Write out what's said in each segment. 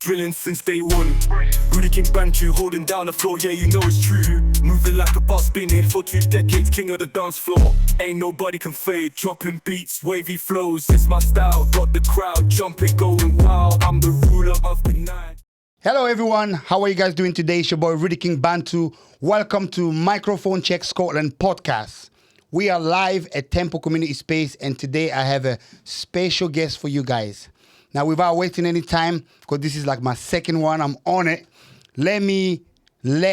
drilling since day one. Rudy King Bantu holding down the floor, yeah, you know it's true. Moving like a boss, been here for 2 decades, king of the dance floor. Ain't nobody can fade, dropping beats, wavy flows, it's my style. Got the crowd jumping, going wild, I'm the ruler of the night. Hello everyone, how are you guys doing today? It's your boy Rudy King Bantu. Welcome to Microphone Check Scotland podcast. We are live at Temple Community Space, and today I have a special guest for you guys. Now, without wasting any time, because this is like my second one, I'm on it. Let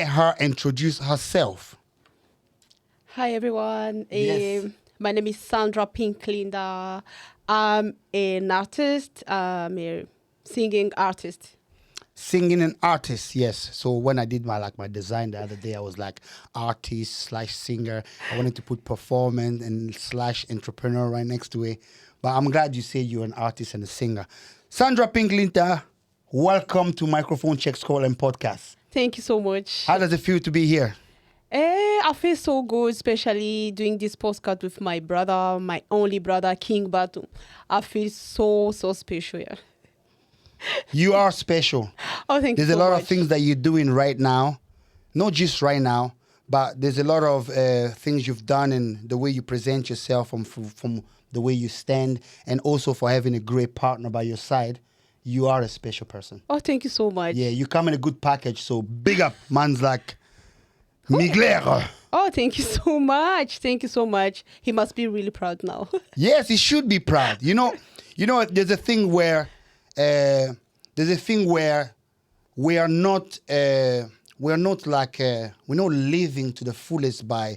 her introduce herself. Hi everyone. Yes. My name is Sandra Linda. I'm an artist. I'm a singing artist. Singing and artist, yes. So when I did my design the other day, I was like artist / singer. I wanted to put performance and / entrepreneur right next to it. But I'm glad you say you're an artist and a singer. Sandra Linda, welcome to Microphone Check Scotland podcast. Thank you so much. How does it feel to be here? I feel so good, especially doing this podcast with my brother, my only brother, King Bantu. I feel so special here. You are special. Oh, thank There's you so a lot much. of things that you're doing right now. Not just right now, but there's a lot of things you've done and the way you present yourself from the way you stand, and also for having a great partner by your side. You are a special person. Oh, thank you so much. Yeah, you come in a good package, so big up, man's like Migler. Oh, thank you so much. Thank you so much. He must be really proud now. Yes, he should be proud. You know, there's a thing where we're not living to the fullest by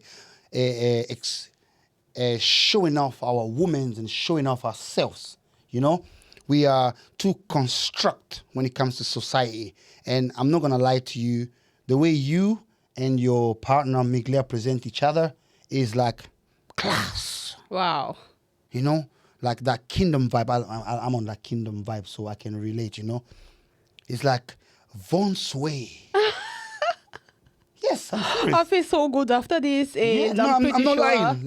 showing off our women and showing off ourselves. You know, we are too construct when it comes to society. And I'm not gonna lie to you, the way you and your partner Migler present each other is like class. Wow. You know, like that kingdom vibe. I'm on that kingdom vibe, so I can relate, you know. It's like Von Sway. Yes, I'm serious. I feel so good after this, and I'm pretty not sure. lying.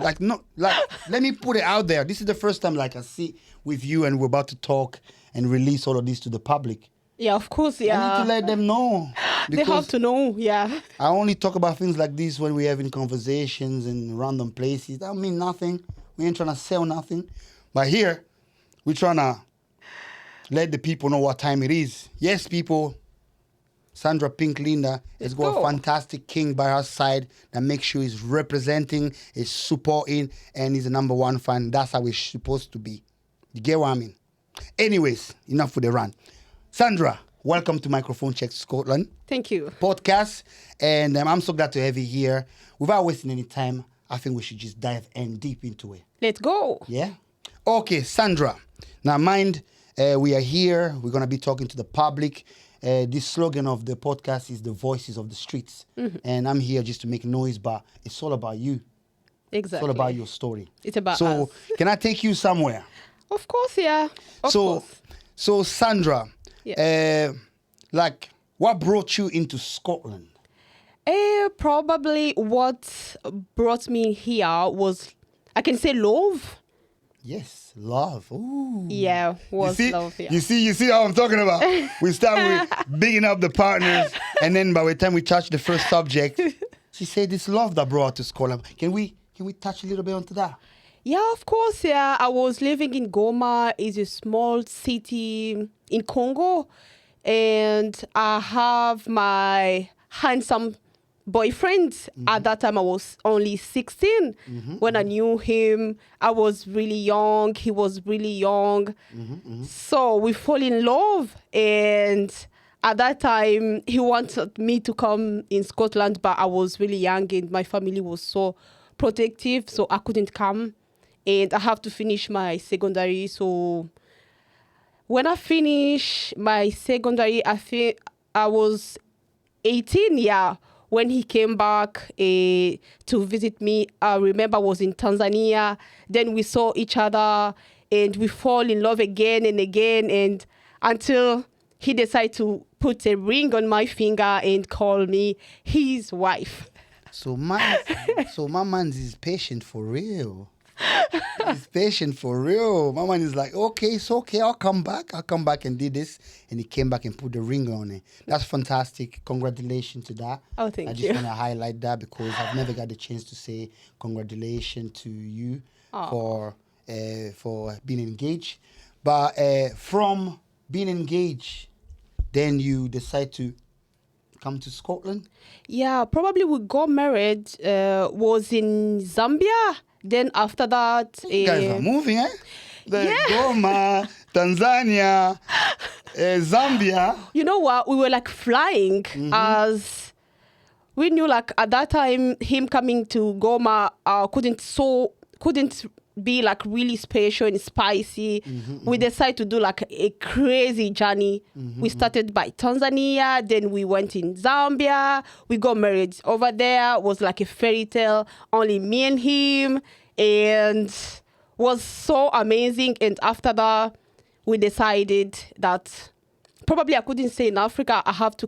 Let me put it out there. This is the first time I sit with you and we're about to talk and release all of this to the public. Yeah, of course, yeah. I need to let them know. They have to know, yeah. I only talk about things like this when we're having conversations in random places. That mean nothing. We ain't trying to sell nothing. But here, we're trying to let the people know what time it is. Yes, people, Sandra Linda has got a fantastic king by her side that makes sure he's representing, is supporting, and he's the number one fan. That's how it's supposed to be. You get what I mean? Anyways, enough for the run. Sandra, welcome to Microphone Check Scotland Thank you. podcast. And I'm so glad to have you here. Without wasting any time, I think we should just dive in deep into it. Let's go. Yeah? Okay, Sandra. Now, mind, we are here. We're going to be talking to the public. This slogan of the podcast is the voices of the streets. Mm-hmm. And I'm here just to make noise, but it's all about you. Exactly. It's all about your story. It's about So, us. can I take you somewhere? Of course, yeah. Of course. So, Sandra, Yeah. what brought you into Scotland? Probably what brought me here was, I can say, love. Yes, love. Ooh. Yeah, was you see, love. Yeah. You see how I'm talking about? We start with bigging up the partners, and then by the time we touch the first subject, she said it's love that brought her to Scotland. Can we touch a little bit onto that? Yeah, of course, yeah. I was living in Goma. It's a small city in Congo. And I have my handsome boyfriend. Mm-hmm. At that time, I was only 16. Mm-hmm. When I knew him, I was really young. He was really young. Mm-hmm. Mm-hmm. So we fall in love. And at that time, he wanted me to come in Scotland, but I was really young and my family was so protective, so I couldn't come. And I have to finish my secondary. So when I finished my secondary, I think I was 18, yeah. When he came back to visit me, I remember I was in Tanzania. Then we saw each other and we fall in love again and again. And until he decided to put a ring on my finger and call me his wife. So my man is patient for real. He's patient for real. My man is like, okay, it's okay. I'll come back. I'll come back and do this. And he came back and put the ring on it. That's fantastic. Congratulations to that. Oh, thank I you. just want to highlight that because I've never got the chance to say congratulations to you for being engaged. But from being engaged, then you decide to come to Scotland? Yeah, probably we got married was in Zambia. Then after that, You guys are moving, eh? Goma, Tanzania, Zambia. you know what? We were like flying as we knew like at that time him coming to Goma couldn't be like really special and spicy. We decided to do like a crazy journey. We started by Tanzania, then we went in Zambia. We got married over there. Was like a fairy tale, only me and him, and was so amazing. And after that, we decided that probably I couldn't stay in Africa. I had to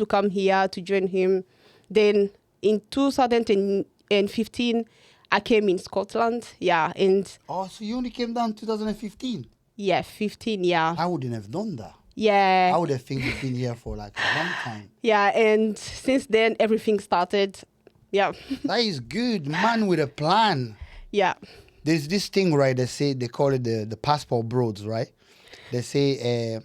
come here to join him. Then in 2015, I came in Scotland. Yeah, and Oh, so you only came down 2015? yeah, 15. Yeah, I wouldn't have done that. yeah, I would have think you've been here for like a long time. yeah. And since then, everything started. Yeah, That is good, man with a plan. yeah. There's this thing, right? They call it the passport bros, right? They say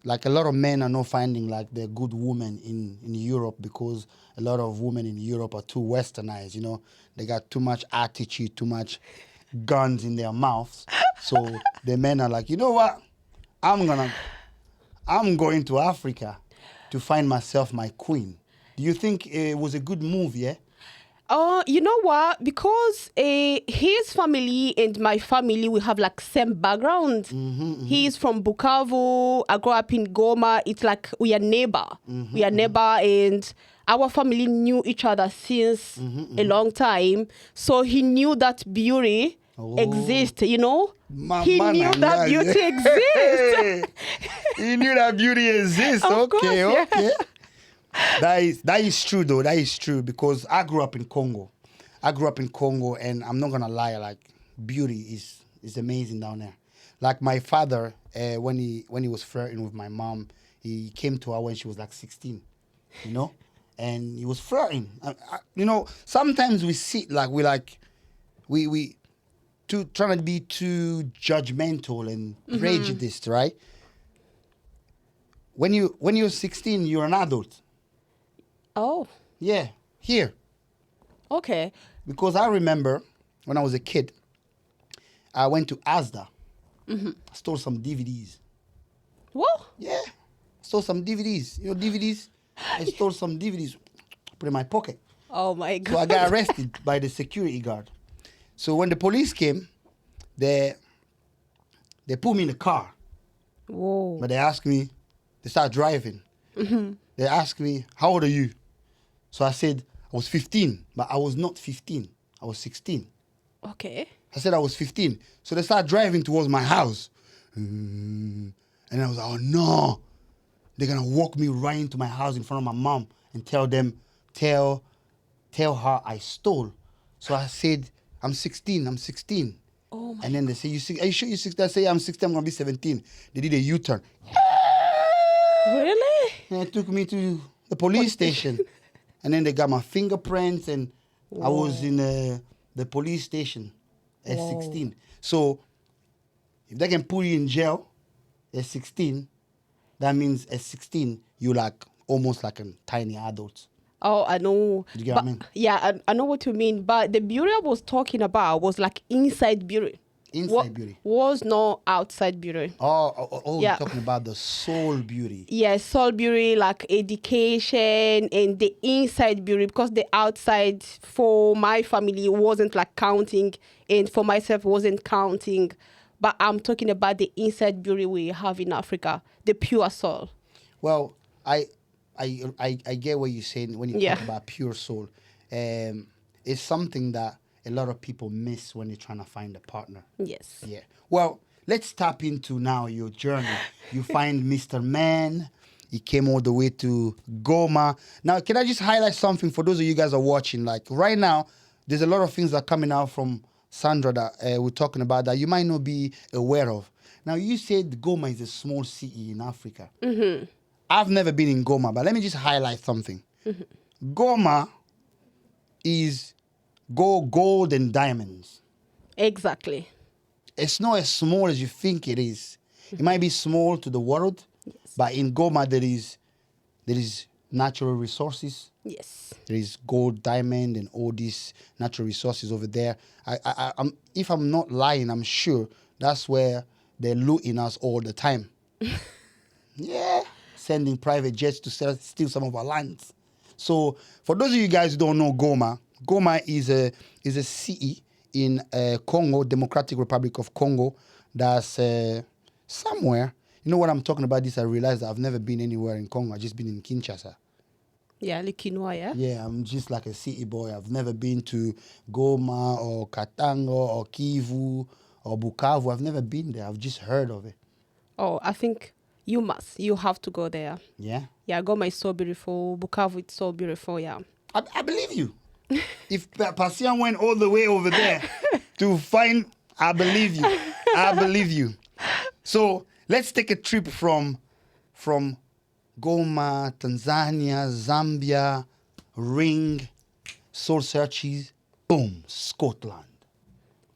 like a lot of men are not finding like the good woman in Europe because a lot of women in Europe are too westernized. You know, they got too much attitude, too much guns in their mouths. So the men are like, you know what? I'm going to Africa to find myself my queen. Do you think it was a good move? Yeah. You know what? Because his family and my family, we have like same background. He's from Bukavu. I grew up in Goma. It's like we are neighbor. We are neighbor, and our family knew each other since a long time. So he knew that beauty exists. You know, he knew that beauty exists. He knew that beauty exists. Of course, yeah. Okay. That is true though. That is true because I grew up in Congo. And I'm not gonna lie, like beauty is amazing down there. Like my father, when he was flirting with my mom, he came to her when she was like 16, you know, and he was flirting. You know, sometimes we see like we trying to be too judgmental and prejudiced, right? When you're 16, you're an adult. Oh, Yeah, here. okay. Because I remember when I was a kid, I went to Asda. I stole some DVDs. What? Yeah, stole some DVDs. You know DVDs? I stole some DVDs, put in my pocket. Oh my So I God. got arrested by the security guard. So when the police came, they put me in the car. Whoa. But they started driving. They asked me, how old are you? So I said, I was 15, but I was not 15. I was 16. Okay. I said I was 15. So they started driving towards my house. And I was like, oh no. They're going to walk me right into my house in front of my mom and tell her I stole. So I said, I'm 16. Oh my. And then they say, are you sure you're 16? I say, I'm 16, I'm going to be 17. They did a U-turn. Really? And they took me to the police station. And then they got my fingerprints and I was in the police station at 16. So if they can put you in jail at 16, that means at 16, you're like almost like a tiny adult. Oh, I know. You get what I mean? Yeah, I know what you mean. But the beauty I was talking about was like inside beauty. Inside beauty. Was not outside beauty. Oh, Yeah. you're talking about the soul beauty. Yeah, soul beauty, like education and the inside beauty, because the outside for my family wasn't like counting, and for myself wasn't counting. But I'm talking about the inside beauty we have in Africa, the pure soul. Well, I get what you're saying when you Yeah. talk about pure soul. It's something that a lot of people miss when they're trying to find a partner. Yes. Yeah. Well, let's tap into now your journey. You find Mr. Man. He came all the way to Goma. Now, can I just highlight something for those of you guys who are watching? Like right now, there's a lot of things that are coming out from Sandra, that we're talking about that you might not be aware of. Now, you said Goma is a small city in Africa. Mm-hmm. I've never been in Goma, but let me just highlight something. Mm-hmm. Goma is gold and diamonds. Exactly. It's not as small as you think it is. It might be small to the world, yes, but in Goma there is natural resources. Yes. There is gold, diamond, and all these natural resources over there. If I'm not lying, I'm sure that's where they're looting us all the time. Yeah, sending private jets to steal some of our lands. So for those of you guys who don't know Goma, Goma is a city in Congo, Democratic Republic of Congo. That's somewhere. You know what I'm talking about? This I realized I've never been anywhere in Congo. I've just been in Kinshasa. Yeah, Likinoa, yeah? Yeah, I'm just like a city boy. I've never been to Goma or Katanga or Kivu or Bukavu. I've never been there. I've just heard of it. Oh, I think you must. You have to go there. Yeah? Yeah, Goma is so beautiful. Bukavu, it's so beautiful, yeah. I believe you. If Pasian went all the way over there to find, I believe you. I believe you. So let's take a trip from Goma, Tanzania, Zambia, Ring, Soul Searches, boom, Scotland.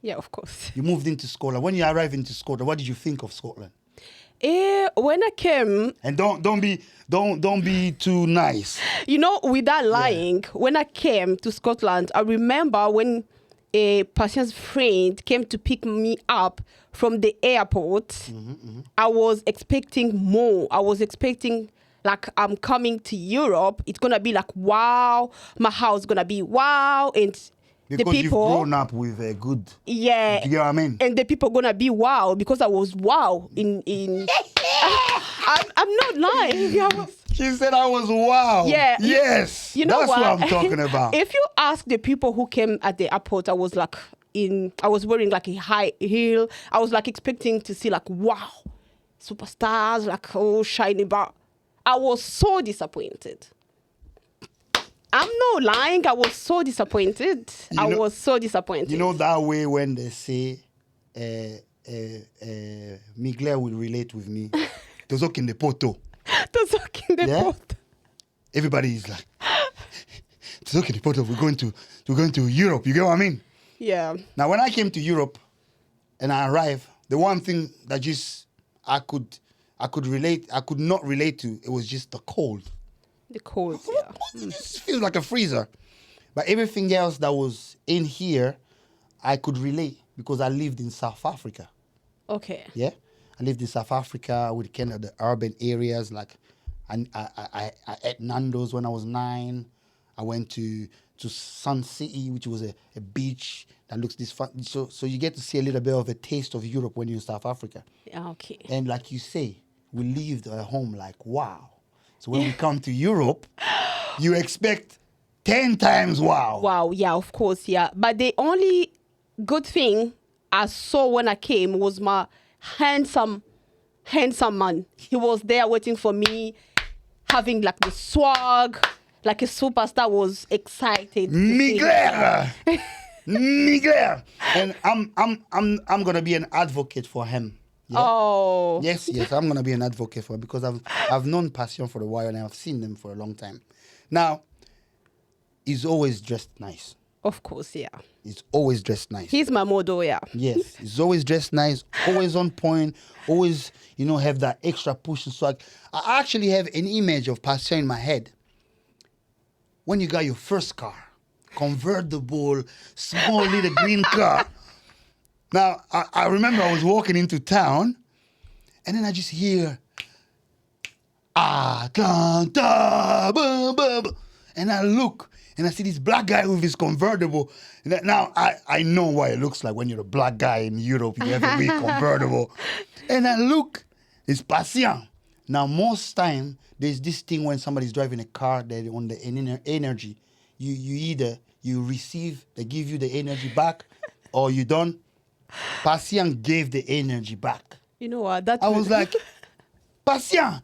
Yeah, of course. You moved into Scotland. When you arrived into Scotland, what did you think of Scotland? When I came, and don't be too nice. You know, without lying, when I came to Scotland, I remember when a patient's friend came to pick me up from the airport. Mm-hmm, mm-hmm. I was expecting more. I was expecting like I'm coming to Europe. It's gonna be like wow. My house gonna be wow, and because the people, you've grown up with a good. Yeah. You know what I mean? And the people gonna be wow because I was wow in. I'm not lying. She said I was wow. Yeah. Yes. You know that's what I'm talking about. If you ask the people who came at the airport, I was wearing like a high heel. I was like expecting to see like wow, superstars, like oh shiny bar. I was so disappointed. I'm not lying. I was so disappointed. Was so disappointed. You know that way when they say, Miguel will relate with me. Tozok in the poto. Tozok in the poto. Everybody is like, Tozok in the poto. We're going to Europe. You get what I mean? Yeah. Now, when I came to Europe and I arrived, the one thing that just I could not relate to, it was just the cold. The cold, yeah. It just feels like a freezer. But everything else that was in here, I could relate because I lived in South Africa. Okay. Yeah? I lived in South Africa with kind of the urban areas. Like, I ate Nando's when I was 9. I went to Sun City, which was a beach that looks this fun. So you get to see a little bit of a taste of Europe when you're in South Africa. Okay. And like you say, we lived at home like, wow. So when we come to Europe, you expect 10 times wow. Wow, yeah, of course, yeah. But the only good thing I saw when I came was my handsome man. He was there waiting for me, having like the swag, like a superstar. Was excited. Miguel. And I'm gonna be an advocate for him. Yeah? Oh. Yes, I'm gonna be an advocate for him because I've known Passion for a while and I've seen them for a long time. Now, he's always dressed nice. Of course, yeah. He's always dressed nice. He's my model, yeah. Yes, he's always dressed nice, always on point, always, have that extra push and swag. I actually have an image of Passion in my head. When you got your first car, convertible, small little green car. Now, I remember I was walking into town, and then I just hear, Atlanta, boom, boom, boom. And I look, and I see this black guy with his convertible. Now, I know what it looks like when you're a black guy in Europe, you have a big convertible. And I look, it's Patient. Now, most time, there's this thing when somebody's driving a car, that on the energy, you either you receive, they give you the energy back, or you don't. Patient gave the energy back. You know what? I was like, Patient.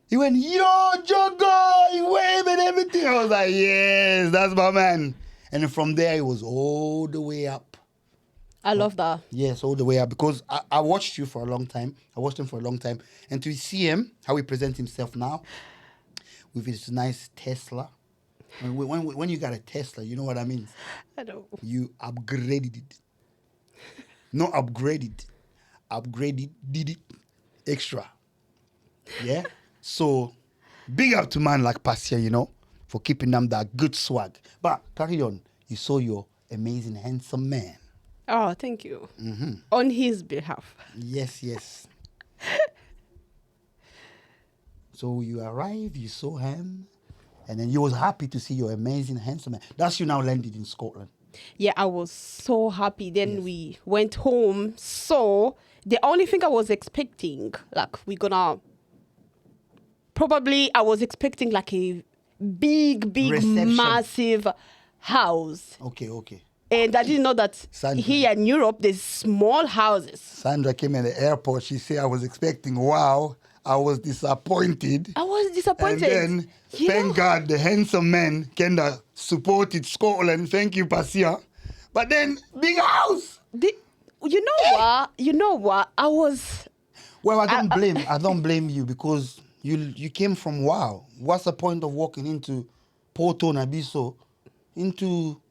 He went, yo, Jogo, he waved and everything. I was like, yes, that's my man. And then from there, it was all the way up. I love that. Yes, all the way up. Because I watched you for a long time. I watched him for a long time. And to see him, how he presents himself now, with his nice Tesla. When you got a Tesla, you know what I mean? I know. You upgraded it. Not upgraded. Upgraded, did it extra. Yeah? So, big up to man like Passia, you know, for keeping them that good swag. But carry on. You saw your amazing, handsome man. Oh, thank you. On his behalf. Yes, yes. So you arrived, you saw him, and then you was happy to see your amazing, handsome man. That's you now landed in Scotland. Yeah, I was so happy. Then Yes. we went home. So the only thing I was expecting, like I was expecting like a big, Reception. massive house. Okay, okay. And I didn't know that Sandra. here in Europe, there's small houses. Sandra came in the airport. She said, I was expecting, wow. I was disappointed. I was disappointed. And then, You thank know? God, the handsome man kinda supported Scotland. Thank you, Passia. But then, big house. You know what? I was... Well, I don't blame you because you came from wow. What's the point of walking into Porto Nabiso, into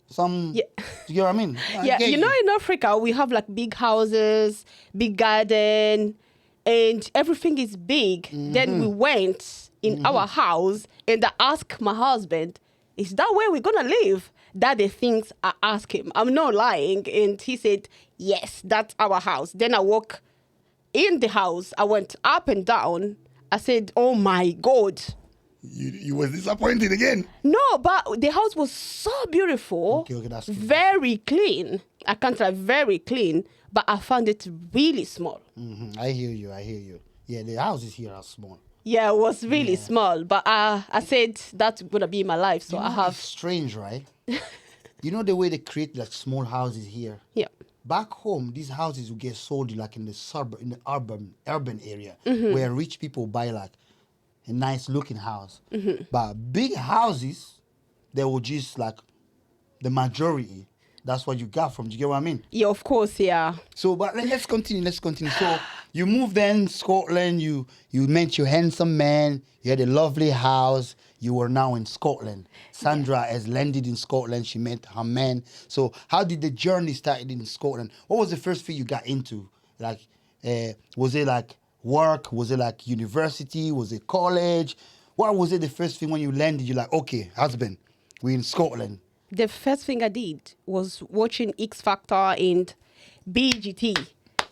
some... Yeah. You know what I mean? I Yeah, get you know, in Africa, we have like big houses, big garden, and everything is big. Then we went in our house, and I asked my husband, is that where we're going to live? That the things I asked him. I'm not lying. And he said, yes, that's our house. Then I walk in the house. I went up and down. I said, oh my God. You was disappointed again. No, but the house was so beautiful. Okay, that's good. Very clean. I can't say very clean, but I found it really small. I hear you. Yeah, the houses here are small. Yeah, it was really small, but I said that's gonna be my life, so You I know, have. It's strange, right? You know the way they create like small houses here? Yeah. Back home, these houses will get sold like in the suburb, in the urban area, where rich people buy like a nice looking house. But big houses, they will just like the majority. That's what you got from. Do you get what I mean? Yeah, of course, yeah. So, but let's continue. So, you moved then Scotland. You met your handsome man. You had a lovely house. You were now in Scotland. Sandra has landed in Scotland. She met her man. So, how did the journey start in Scotland? What was the first thing you got into? Like, was it like work? Was it like university? Was it college? What was it the first thing when you landed? You're like, okay, husband, we're in Scotland. The first thing I did was watching X Factor and BGT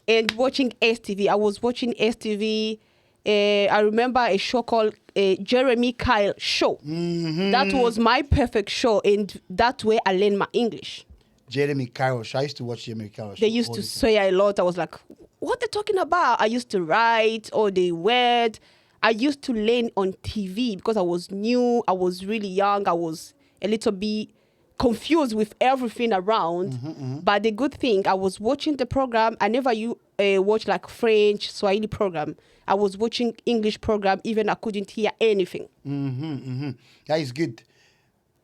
and watching STV. I was watching STV. I remember a show called Jeremy Kyle Show. That was my perfect show, and that way I learned my English. Jeremy Kyle. I used to watch Jeremy Kyle. They used to swear a lot. I was like, what they talking about? I used to write all the word. I used to learn on TV because I was new. I was really young. I was a little bit confused with everything around. But the good thing, I was watching the program. I never watch like French, Swahili program. I was watching English program, even I couldn't hear anything. That is good.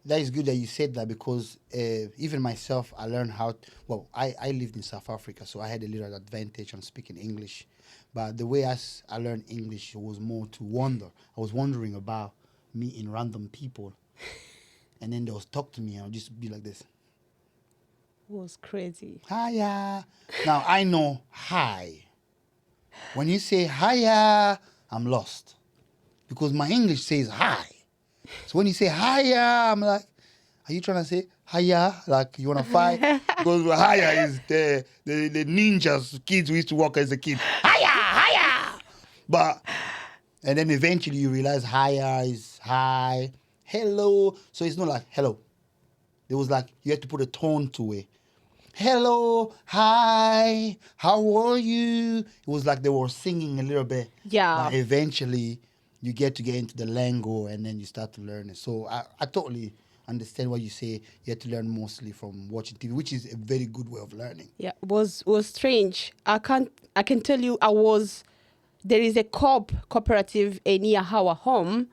That is good that you said that because even myself, I learned how... I lived in South Africa, so I had a little advantage on speaking English. But the way I learned English was more to wonder. I was wondering about meeting random people. And then they'll talk to me and I'll just be like this. It was crazy. Hiya. Now, I know hi. When you say hiya, I'm lost. Because my English says hi. So when you say hiya, I'm like, are you trying to say hiya? Like you want to fight? Because hiya is the ninjas, kids who used to walk as a kid. Hiya. But, and then eventually you realize hiya is hi. Hello. So it's not like hello. There was like, you had to put a tone to it. Hello, hi, how are you? It was like they were singing a little bit. Yeah. But eventually, you get into the lingo and then you start to learn it. So I totally understand what you say. You have to learn mostly from watching TV, which is a very good way of learning. Yeah, it was strange. I can tell you, there is a cooperative near our home,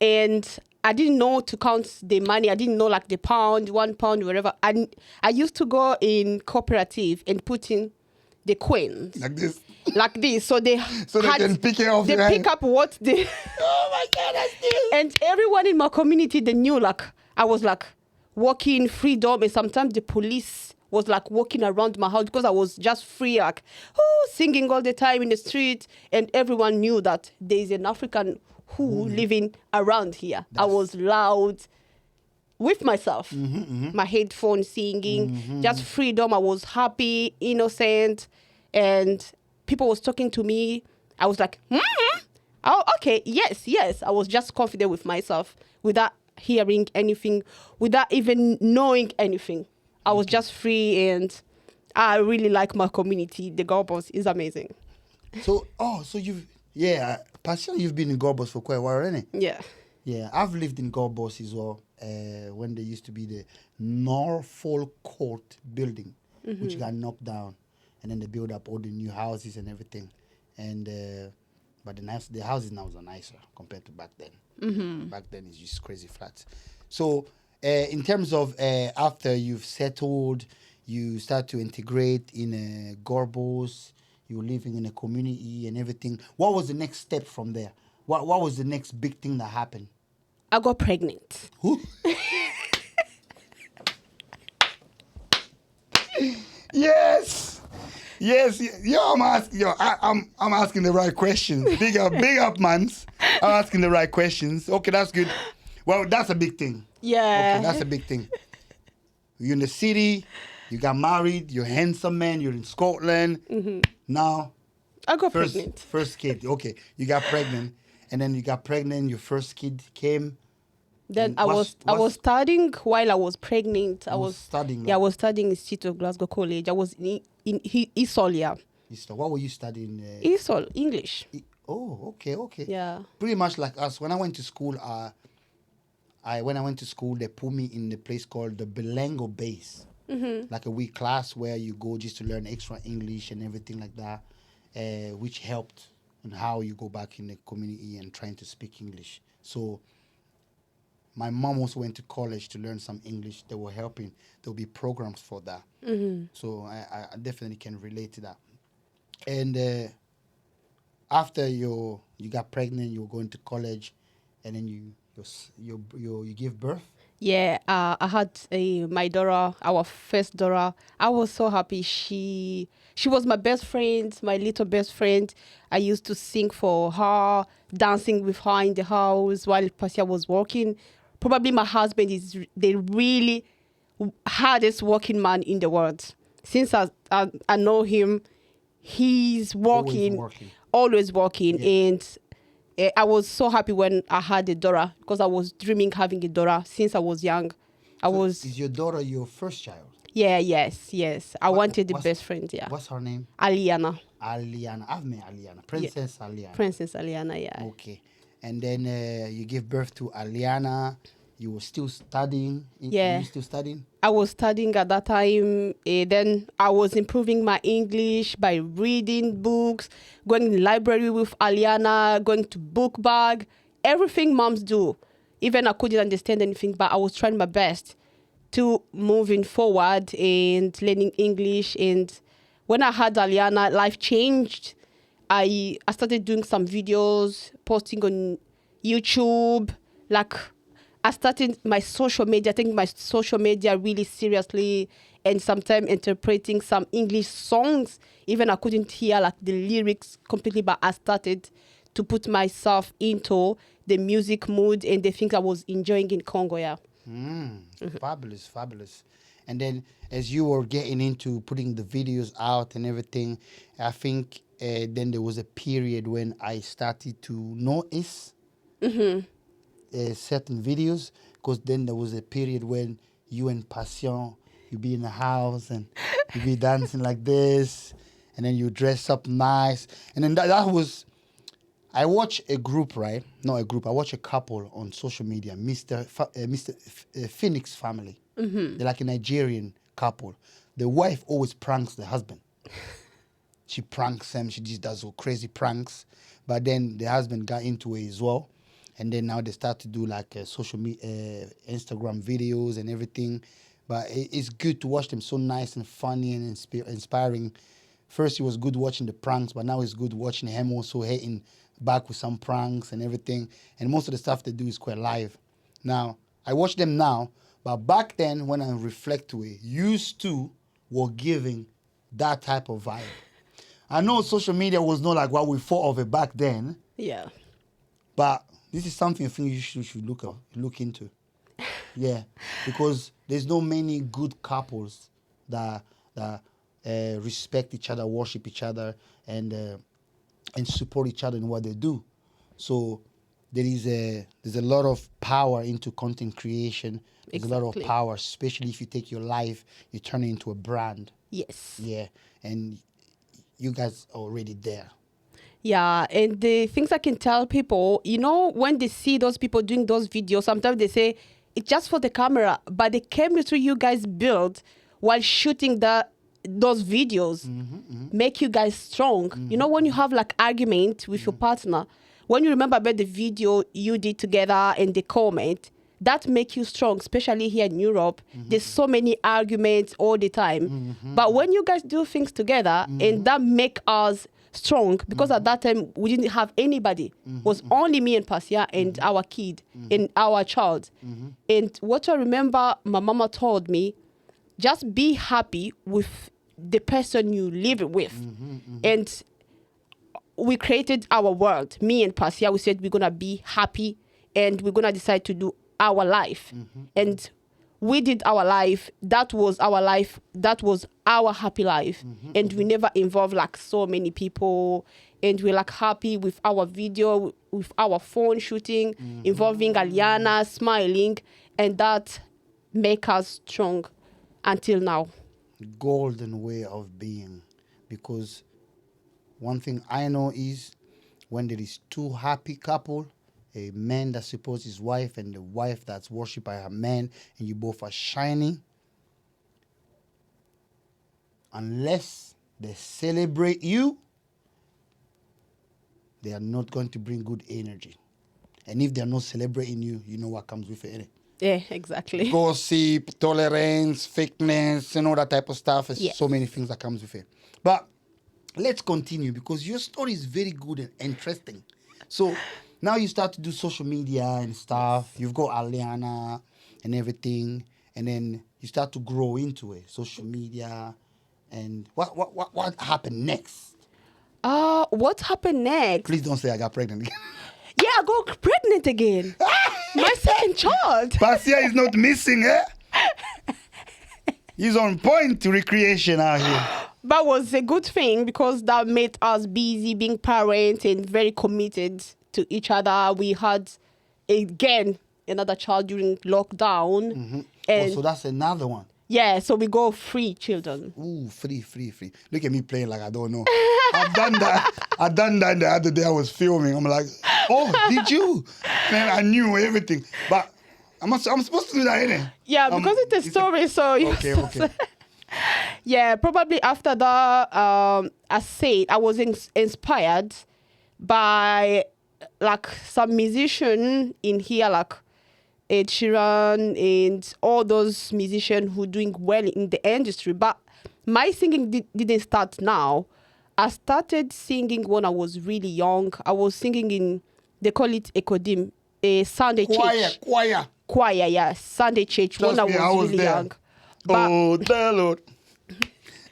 and I didn't know to count the money. I didn't know like the pound, 1 pound, whatever. And I used to go in cooperative and put in the coins. Like this. Like this. So they So they can pick it off They your pick hand. up what they... Oh my God, that's this. And everyone in my community, they knew like I was like walking freedom. And sometimes the police was like walking around my house because I was just free, like, singing all the time in the street. And everyone knew that there's an African who living around here. I was loud with myself, my headphones singing, just freedom. I was happy, innocent, and people was talking to me. I was like, oh, okay, yes. I was just confident with myself without hearing anything, without even knowing anything. I was just free, and I really like my community. The Gorbos is amazing. So Passion, you've been in Gorbos for quite a while, isn't it? Yeah. Yeah, I've lived in Gorbos as well, when there used to be the Norfolk Court building, which got knocked down, and then they built up all the new houses and everything. And but the houses now are nicer compared to back then. Back then it's just crazy flats. So in terms of after you've settled, you start to integrate in Gorbos, you're living in a community and everything. What was the next step from there? What was the next big thing that happened? I got pregnant. Who? Yes. Yo, I'm asking the right questions. Big up, mans. I'm asking the right questions. Okay, that's good. Well, that's a big thing. Yeah. Okay, that's a big thing. You're in the city. You got married. You're a handsome man. You're in Scotland. Now, I got pregnant. First kid. Okay, you got pregnant, and then you got pregnant. Your first kid came. Then And I was studying while I was pregnant. I was studying. Yeah, I was studying Institute of Glasgow College. I was in Isol, yeah. What were you studying? Isol, English. Okay. Yeah. Pretty much like us. When I went to school, they put me in a place called the Belengo Base, like a week class where you go just to learn extra English and everything like that, which helped in how you go back in the community and trying to speak English. So my mom also went to college to learn some English. They were helping. There'll be programs for that. So I definitely can relate to that. And after you got pregnant, you were going to college, and then you give birth. Yeah, I had my daughter, our first daughter. I was so happy. She was my best friend, my little best friend. I used to sing for her, dancing with her in the house while Pasia was working. Probably my husband is the really hardest working man in the world. Since I know him, he's always working. Yeah. And I was so happy when I had a daughter because I was dreaming having a daughter since I was young. Is your daughter your first child? Yeah, yes. I wanted the best friend, yeah. What's her name? Aliana. Aliana. I've met Aliana. Princess Aliana. Princess Aliana, yeah. Okay. And then you give birth to Aliana. You were still studying. Yeah. Were you still studying? I was studying at that time. Then I was improving my English by reading books, going to the library with Aliana, going to book bag, everything moms do. Even I couldn't understand anything, but I was trying my best to moving forward and learning English. And when I had Aliana, life changed. I started doing some videos, posting on YouTube. Like, I started my social media, taking my social media really seriously, and sometimes interpreting some English songs. Even I couldn't hear like the lyrics completely, but I started to put myself into the music mood and the things I was enjoying in Congo, yeah. Fabulous. And then as you were getting into putting the videos out and everything, I think then there was a period when I started to notice certain videos, because then there was a period when you and Passion, you be in the house and you be dancing like this, and then you dress up nice. And then that was, I watch a group, right? Not a group. I watch a couple on social media, Mr. Phoenix family. They're like a Nigerian couple. The wife always pranks the husband. She pranks him. She just does all crazy pranks. But then the husband got into it as well. And then now they start to do like social media, Instagram videos and everything. But it's good to watch them, so nice and funny and inspiring. First, it was good watching the pranks, but now it's good watching him also hitting back with some pranks and everything. And most of the stuff they do is quite live. Now, I watch them now, but back then, when I reflect to it, used to were giving that type of vibe. I know social media was not like what we thought of it back then. Yeah. But this is something I think you should look into. Yeah, because there's no many good couples that respect each other, worship each other, and support each other in what they do. So there's a lot of power into content creation. There's a lot of power, especially if you take your life, you turn it into a brand. Yes. Yeah, and you guys are already there. Yeah, and the things I can tell people, when they see those people doing those videos, sometimes they say, it's just for the camera, but the chemistry you guys build while shooting those videos make you guys strong. When you have like argument with your partner, when you remember about the video you did together and the comment, that make you strong, especially here in Europe. There's so many arguments all the time. But when you guys do things together, and that make us strong, because at that time we didn't have anybody. It was only me and Pasia and our kid and our child. And what I remember my mama told me, just be happy with the person you live with. And we created our world. Me and Pasia, we said we're gonna be happy and we're gonna decide to do our life. And we did our life. That was our life. That was our happy life. And we never involved like so many people. And we're like happy with our video, with our phone shooting, involving Aliana, smiling. And that make us strong until now. Golden way of being. Because one thing I know is when there is two happy couple, a man that supports his wife and the wife that's worshipped by her man, and you both are shining, unless they celebrate you, they are not going to bring good energy. And if they're not celebrating you, you know what comes with it, innit? Yeah, exactly. Gossip, tolerance, fakeness, and all that type of stuff. There's so many things that comes with it. But let's continue, because your story is very good and interesting. So now you start to do social media and stuff. You've got Aliana and everything, and then you start to grow into it, social media. And what happened next? What happened next? Please don't say I got pregnant again. Yeah, I got pregnant again. My second child. Pasia is not missing, eh? He's on point to recreation out here. That was a good thing, because that made us busy being parents and very committed to each other. We had, again, another child during lockdown. And so that's another one. Yeah, so we go 3 children. Ooh, free. Look at me playing like I don't know. I've done that the other day. I was filming. I'm like, oh, did you? Man, I knew everything. But I'm supposed to do that, innit? Yeah, because it's a story, so... Okay. Yeah, probably after that, I said I was inspired by like some musician in here, like Ed Sheeran and all those musicians who doing well in the industry. But my singing didn't start now. I started singing when I was really young. I was singing in, they call it Ekodim, a Sunday church. Choir, yeah, Sunday church. Trust when me, I was really there. young. Oh, the Lord.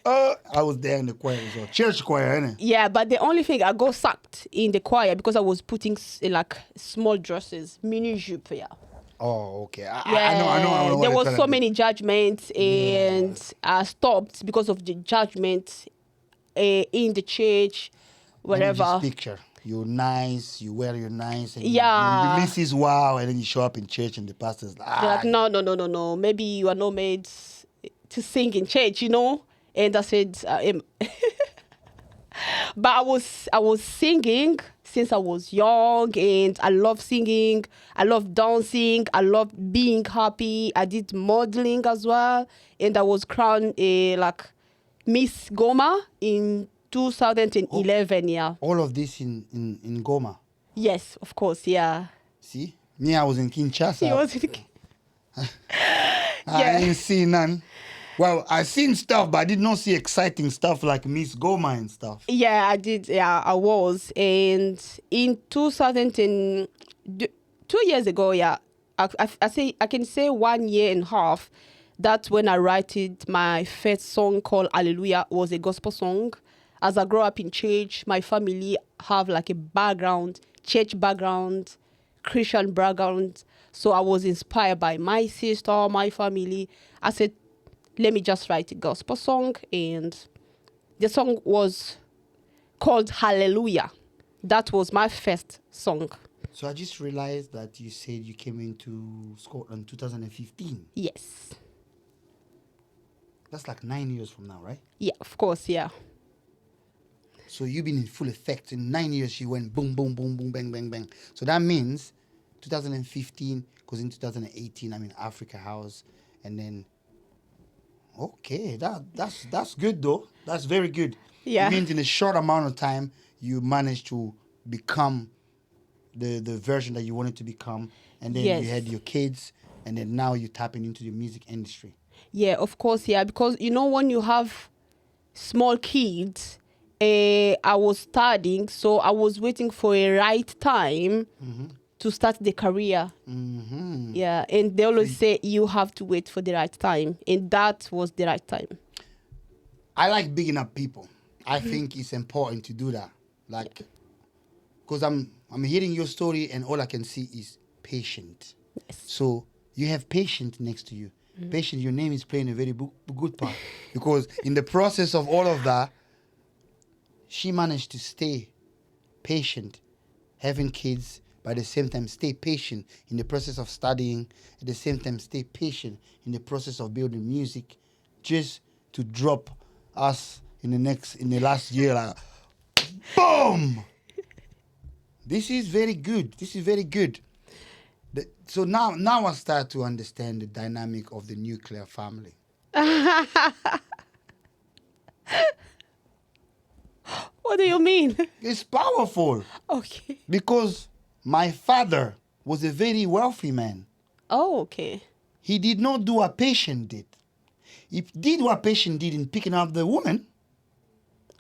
I was there in the choir as well. Church choir, innit? Yeah, but the only thing, I got sacked in the choir because I was putting like small dresses, mini jupe, yeah. Oh, okay. I know. There was so many judgments, and I stopped because of the judgment in the church, wherever. Just picture. You're nice, you wear your nice, and yeah. you misses wow, and then you show up in church and the pastor's like, no. Maybe you are not made to sing in church, you know? And I said, but I was singing since I was young, and I love singing. I love dancing. I love being happy. I did modeling as well, and I was crowned like Miss Goma in 2011. Yeah. All of this in Goma. Yes, of course. Yeah. See? Me, I was in Kinshasa. He was in I ain't seen none. Well, I seen stuff, but I did not see exciting stuff like Miss Goma and stuff. Yeah, I did. Yeah, I was. And in 2 years ago, yeah, I can say 1.5 years. That's when I wrote my first song called Hallelujah. It was a gospel song. As I grew up in church, my family have like a background, church background, Christian background. So I was inspired by my sister, my family. I said, let me just write a gospel song. And the song was called Hallelujah. That was my first song. So I just realized that you said you came into Scotland 2015. Yes. That's like 9 years from now, right? Yeah, of course, yeah. So you've been in full effect. In 9 years, she went boom, boom, boom, boom, bang, bang, bang. So that means 2015, because in 2018, I'm in Africa House. And then, okay, that's good, though. That's very good. Yeah. It means in a short amount of time, you managed to become the version that you wanted to become. And then Yes. you had your kids. And then now you're tapping into the music industry. Yeah, of course, yeah. Because, when you have small kids, I was studying, so I was waiting for a right time to start the career. Mm-hmm. Yeah, and they always say you have to wait for the right time. And that was the right time. I like bigging up people. I think it's important to do that. Like, because I'm hearing your story and all I can see is patient. Yes. So you have patient next to you. Patient, your name is playing a very good part. Because in the process of all of that, she managed to stay patient, having kids, but at the same time stay patient in the process of studying, at the same time stay patient in the process of building music, just to drop us in the last year, like, boom! This is very good. This is very good. So now I start to understand the dynamic of the nuclear family. What do you mean? It's powerful Okay. because my father was a very wealthy man. Oh, okay. He did not do what patient did. He did what patient did in picking up the woman.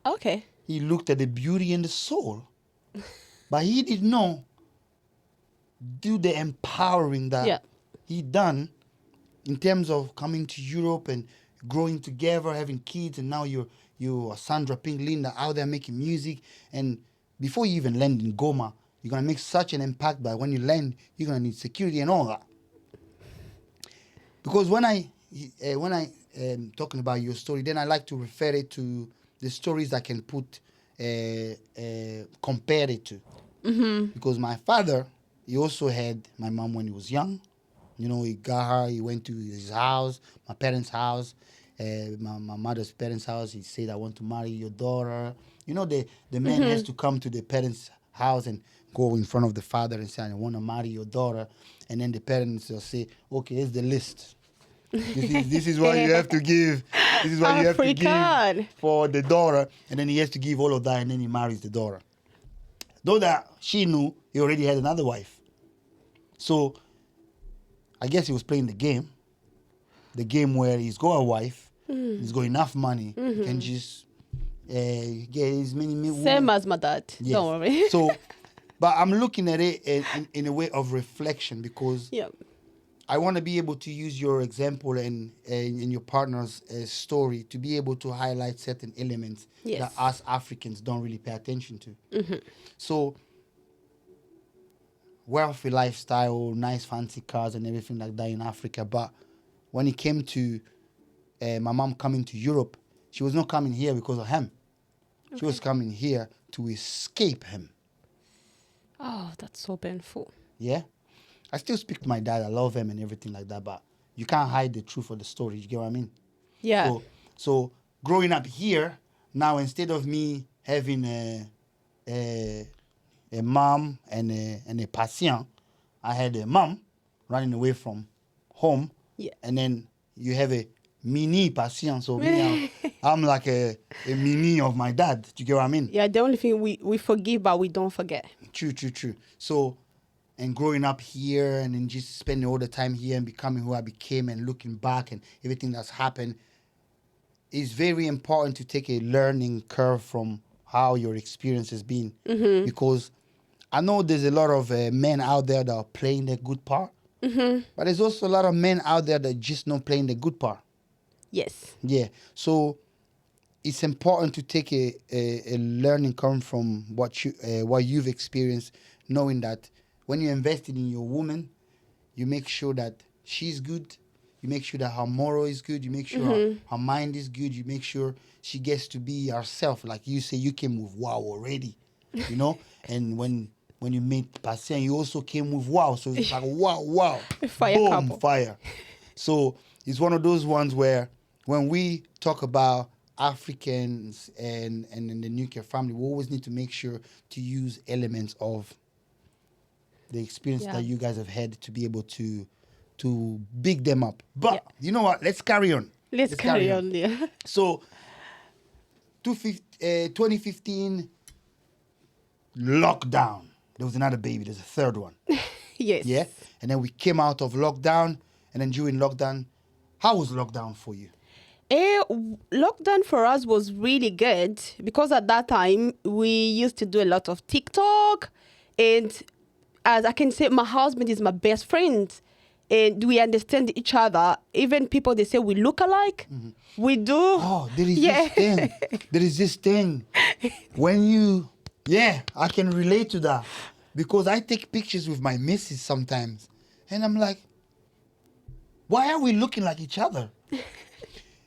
Okay. He looked at the beauty and the soul. But he did not do the empowering that he done in terms of coming to Europe and growing together, having kids, and now you are Sandra Linda out there making music. And before you even land in Goma, you're gonna make such an impact. But when you land, you're gonna need security and all that. Because when I talking about your story, then I like to refer it to the stories I can put compare it to. Mm-hmm. Because my father, he also had my mom when he was young. He got her, he went to his house, my parents' house, my mother's parents' house. He said, I want to marry your daughter. The man has to come to the parents' house and go in front of the father and say, I want to marry your daughter. And then the parents will say, okay, here's the list. This is what you have to give. This is what you have to give for the daughter. And then he has to give all of that, and then he marries the daughter. Though that she knew he already had another wife. So I guess he was playing the game where he's got a wife, he's got enough money, he can just get as many women. Same as my dad. Yes. Don't worry. So, but I'm looking at it in a way of reflection because I want to be able to use your example and your partner's story to be able to highlight certain elements that us Africans don't really pay attention to. Mm-hmm. So, wealthy lifestyle, nice fancy cars and everything like that in Africa. But when it came to my mom coming to Europe, she was not coming here because of him. Okay. She was coming here to escape him. Oh, that's so painful. Yeah. I still speak to my dad. I love him and everything like that. But you can't hide the truth of the story. You get what I mean? Yeah. So growing up here, now instead of me having a mom and a patient, I had a mom running away from home. Yeah. And then you have a mini patient. So me, I'm like a mini of my dad. Do you get what I mean? Yeah, the only thing we forgive, but we don't forget. True. So and growing up here and then just spending all the time here and becoming who I became and looking back and everything that's happened, it's very important to take a learning curve from how your experience has been. Because I know there's a lot of men out there that are playing the good part, but there's also a lot of men out there that just not playing the good part. Yes. Yeah. So it's important to take a learning curve from what you've experienced, knowing that when you're investing in your woman, you make sure that she's good. You make sure that her moral is good. You make sure her mind is good. You make sure she gets to be herself. Like you say, you came with wow already, you know? And when you meet Patient, you also came with wow. So it's like wow. Fire boom, couple. fire. So it's one of those ones where when we talk about Africans and in the nuclear family, we always need to make sure to use elements of the experience that you guys have had to be able to big them up. But you know what? Let's carry on. Let's carry on. Yeah. So, 2015 lockdown. There was another baby. There's a third one. Yes. Yeah. And then we came out of lockdown. And then during lockdown, how was lockdown for you? Lockdown for us was really good because at that time we used to do a lot of TikTok, and as I can say, my husband is my best friend, and we understand each other. Even people, they say we look alike. We do. Oh, there is this thing. There is this thing. When you, I can relate to that because I take pictures with my missus sometimes, and I'm like, why are we looking like each other?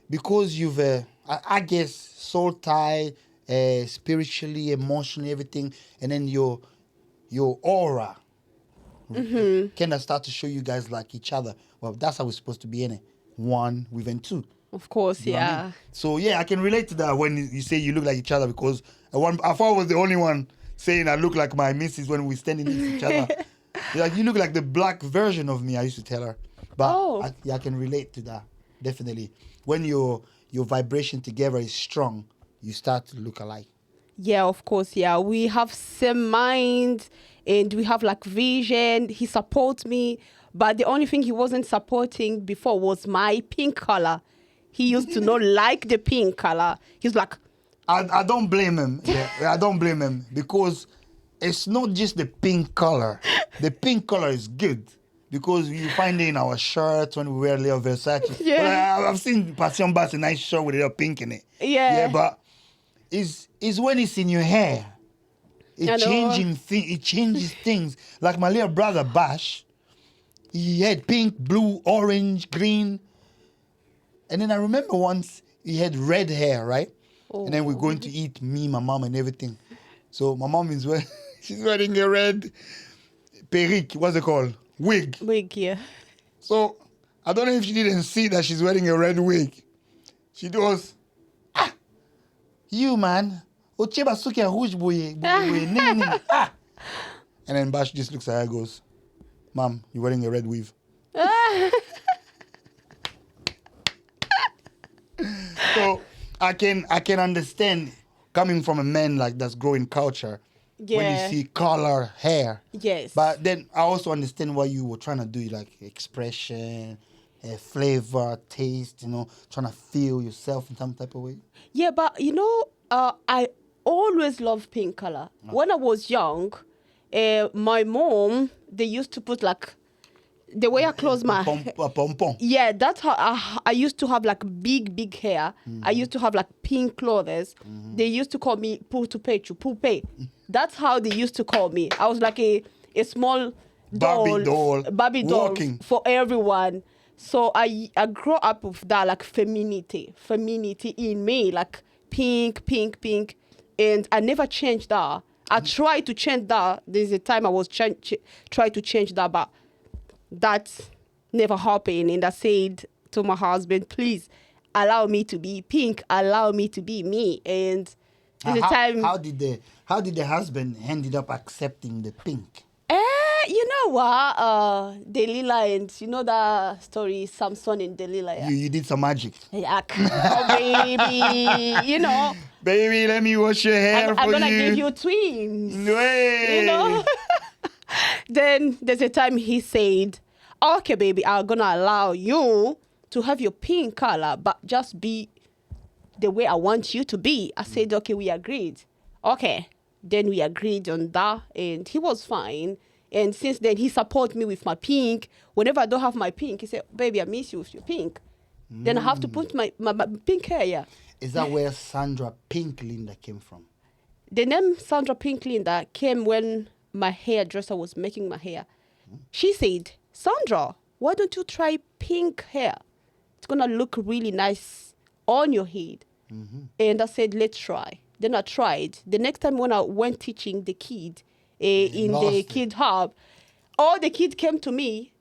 Because you've, I guess, soul tie, spiritually, emotionally, everything, and then your aura kind of start to show you guys like each other. Well, that's how we're supposed to be in it. One within two. Of course, You know what I mean? So I can relate to that when you say you look like each other because I thought I was the only one saying I look like my missus when we're standing next to each other. Like, you look like the black version of me, I used to tell her. But I can relate to that, definitely. When your vibration together is strong, you start to look alike. Yeah, of course, yeah. We have same mind and we have like vision. He supports me. But the only thing he wasn't supporting before was my pink color. He used to not like the pink color. He's like... I don't blame him. I don't blame him because it's not just the pink color. The pink color is good. Because you find it in our shirts when we wear little Versace. Yeah. Well, I've seen Passion Bass a nice shirt with a little pink in it. Yeah. But it's when it's in your hair. It changes things. Like my little brother Bash, he had pink, blue, orange, green. And then I remember once he had red hair, right? Oh. And then we're going to eat, me, my mom, and everything. So my mom is she's wearing a red perruque. What's it called? Wig. Wig, yeah. So, I don't know if she didn't see that she's wearing a red wig. She goes, you man, ocheba suki rouge boye, and then Bash just looks at her and goes, Mom, you're wearing a red weave. So, I can understand coming from a man like that's growing culture. Yeah. When you see color, hair. Yes. But then I also understand what you were trying to do, like expression, flavor, taste, trying to feel yourself in some type of way. Yeah, but I always loved pink color. Oh. When I was young, my mom, they used to put like, the way I close my hair. Pompon. Yeah, that's how I used to have like big hair. Mm-hmm. I used to have like pink clothes. Mm-hmm. They used to call me Poupe. That's how they used to call me. I was like a small Barbie doll walking for everyone. So I grew up with that like femininity in me, like pink. And I never changed that. I tried to change that. There's a time I was trying to change that, but that never happened. And I said to my husband, please allow me to be pink, allow me to be me. And there's a time. How did the husband ended up accepting the pink? You know what? Delilah, and you know that story, Samson and Delilah. Yeah? You did some magic. Yeah. Oh, baby, Baby, let me wash your hair for you. I'm gonna give you twins. Hey. Then there's a time he said, okay, baby, I'm going to allow you to have your pink color, but just be the way I want you to be. I said, okay, we agreed. Okay. Then we agreed on that, and he was fine. And since then, he supports me with my pink. Whenever I don't have my pink, he said, baby, I miss you with your pink. Then I have to put my pink hair, yeah. Is that where Sandra Pink Linda came from? The name Sandra Pink Linda came when my hairdresser was making my hair. She said, Sandra, why don't you try pink hair? It's going to look really nice on your head. And I said, let's try. Then I tried. The next time when I went teaching the kid in the kid hub, all the kids came to me.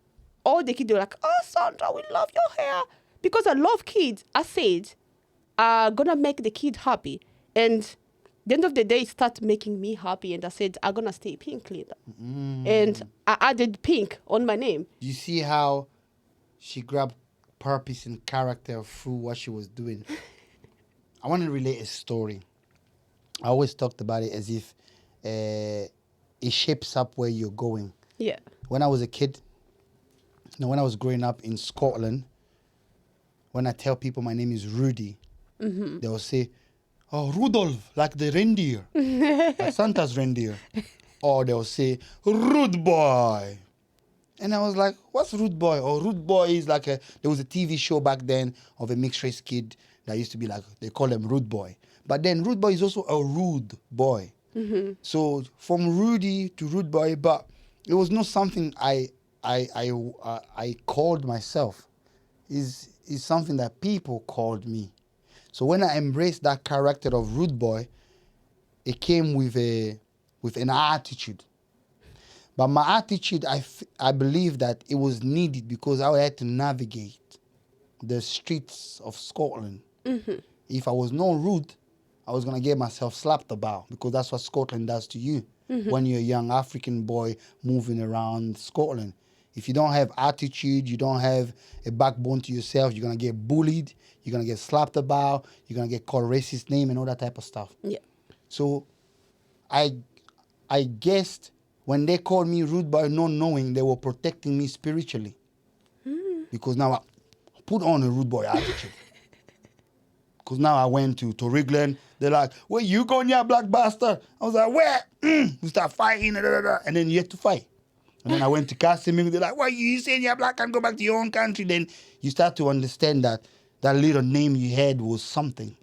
All the kids were like, oh, Sandra, we love your hair. Because I love kids, I said, I'm going to make the kid happy. And the end of the day, it started making me happy. And I said, I'm going to stay pink leader. And I added pink on my name. You see how she grabbed purpose and character through what she was doing? I want to relate a story. I always talked about it as if it shapes up where you're going. Yeah. When I was a kid, when I was growing up in Scotland, when I tell people my name is Rudy, they will say, oh, Rudolph, like the reindeer, like Santa's reindeer. Or they'll say, Rude Boy. And I was like, what's Rude Boy? Or Rude Boy is like there was a TV show back then of a mixed race kid that used to be like, they call him Rude Boy. But then Rude Boy is also a rude boy. So from Rudy to Rude Boy, but it was not something I called myself. Is something that people called me. So when I embraced that character of Rude Boy, it came with an attitude. But my attitude, I believe that it was needed because I had to navigate the streets of Scotland. If I was not rude, I was going to get myself slapped about because that's what Scotland does to you when you're a young African boy moving around Scotland. If you don't have attitude, you don't have a backbone to yourself, you're going to get bullied, you're going to get slapped about, you're going to get called racist name and all that type of stuff. Yeah. So I guessed when they called me Rude Boy, not knowing they were protecting me spiritually. Because now I put on a Rude Boy attitude. Because now I went to England. They're like, where you going, you black bastard? I was like, where? We start fighting. And then you had to fight. And then I went to Casimir. They're like, why you saying you're black and go back to your own country? Then you start to understand that that little name you had was something.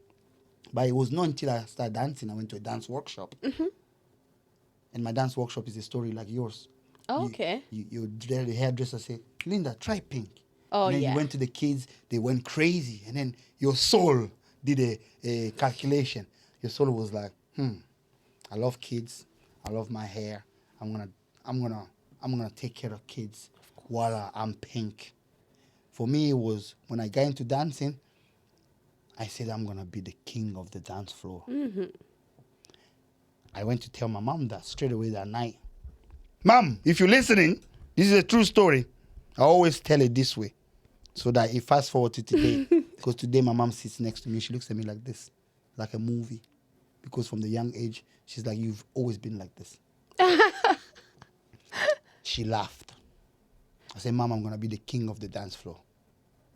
But it was not until I started dancing, I went to a dance workshop. And my dance workshop is a story like yours. Oh, okay. The hairdresser said, Linda, try pink. Oh, and then yeah. you went to the kids, they went crazy. And then your soul did a calculation. Your soul was like, I love kids. I love my hair. I'm gonna take care of kids while I'm pink. For me, it was when I got into dancing, I said I'm gonna be the king of the dance floor. I went to tell my mom that straight away that night. Mom, if you're listening, this is a true story. I always tell it this way, so that if fast forward to today, because today my mom sits next to me, she looks at me like this, like a movie, because from the young age, she's like, you've always been like this. She laughed. I said, Mom, I'm going to be the king of the dance floor.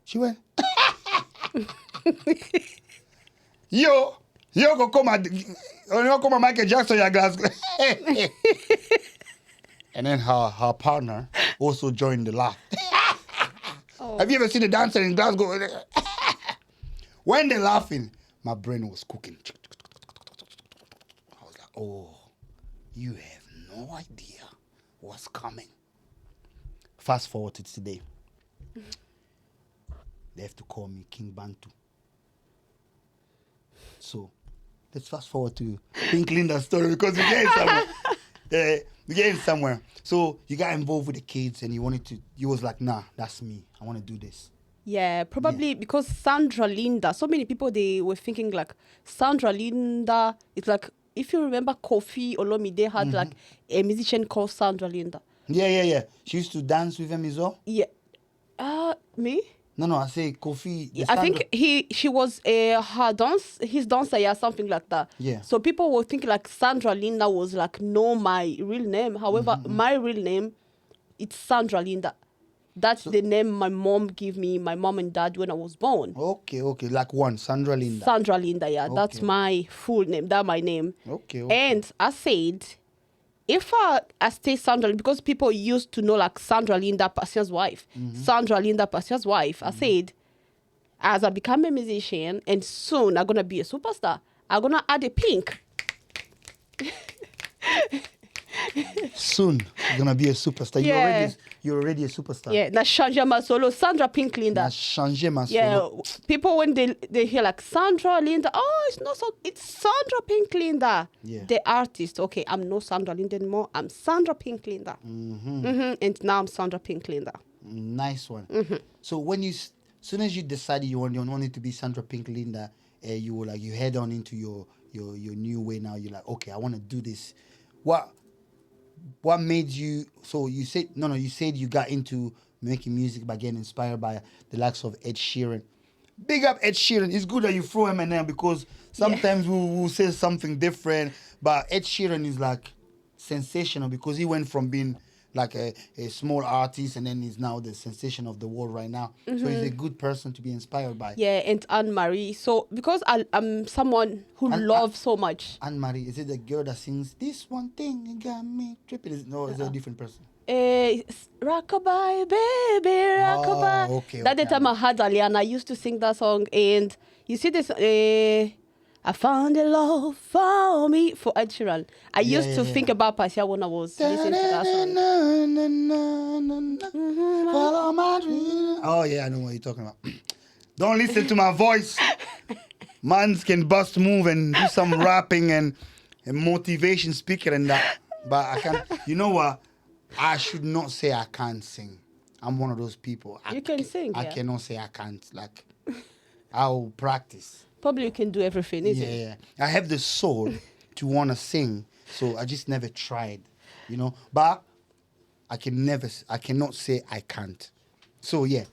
She went, yo, go come and Michael Jackson, your glass. And then her partner also joined the laugh. Have you ever seen a dancer in Glasgow? When they're laughing, my brain was cooking. I was like, oh, you have no idea what's coming. Fast forward to today. They have to call me King Bantu. So let's fast forward to Pink Linda's story because we're getting somewhere. We're getting somewhere. So you got involved with the kids and you was like, nah, that's me. I want to do this. Yeah, probably because Sandra Linda, so many people, they were thinking like Sandra Linda, it's like, if you remember Kofi Olomide had like a musician called Sandra Linda. Yeah. She used to dance with him as well? Yeah. Me? No, I say Kofi. I think she was his dancer, yeah, something like that. Yeah. So people were thinking like Sandra Linda was like no my real name. However, my real name, it's Sandra Linda. That's the name my mom gave me, my mom and dad when I was born. Okay. Like one, Sandra Linda. Sandra Linda, yeah. Okay. That's my full name. That's my name. Okay. And I said, if I stay Sandra Linda, because people used to know like Sandra Linda, Patience's wife. Sandra Linda, Patience's wife. I said, as I become a musician and soon I'm going to be a superstar, I'm going to add a pink. Soon, you're going to be a superstar. Yeah. You're already a superstar. Yeah, na changer ma solo, Sandra Pink Linda. Na changer ma Yeah, solo. people when they hear like Sandra Linda, oh, it's not so, it's Sandra Pink Linda. Yeah. The artist, okay, I'm not Sandra Linda anymore. I'm Sandra Pink Linda. And now I'm Sandra Pink Linda. Nice one. So when soon as you decided you wanted to be Sandra Pink Linda, you were like, you head on into your new way now. You're like, okay, I want to do this. What made you? So you said you said you got into making music by getting inspired by the likes of Ed Sheeran. Big up Ed Sheeran. It's good that you throw him in there because sometimes we'll say something different. But Ed Sheeran is like sensational because he went from being like a small artist and then he's now the sensation of the world right now. So he's a good person to be inspired by. Yeah, and Anne-Marie. So because I'm someone who loves so much. Anne-Marie, is it the girl that sings this one thing you got me tripping? Is it a different person? Rockabye, baby, rockabye. Okay, That the time I had Aliana, I used to sing that song. And you see this, I found a love for me, for Ed Sheeran. I used to think about Pasia when I was listening to that song. Follow my dream. Oh, yeah, I know what you're talking about. Don't listen to my voice. Mans can bust move and do some rapping and motivation speaker and that. But I can't. You know what? I should not say I can't sing. I'm one of those people. You can sing, I cannot say I can't. Like, I'll practice. Probably you can do everything, isn't it? Yeah. I have the soul to want to sing, so I just never tried, you know. But I cannot say I can't. So, yeah.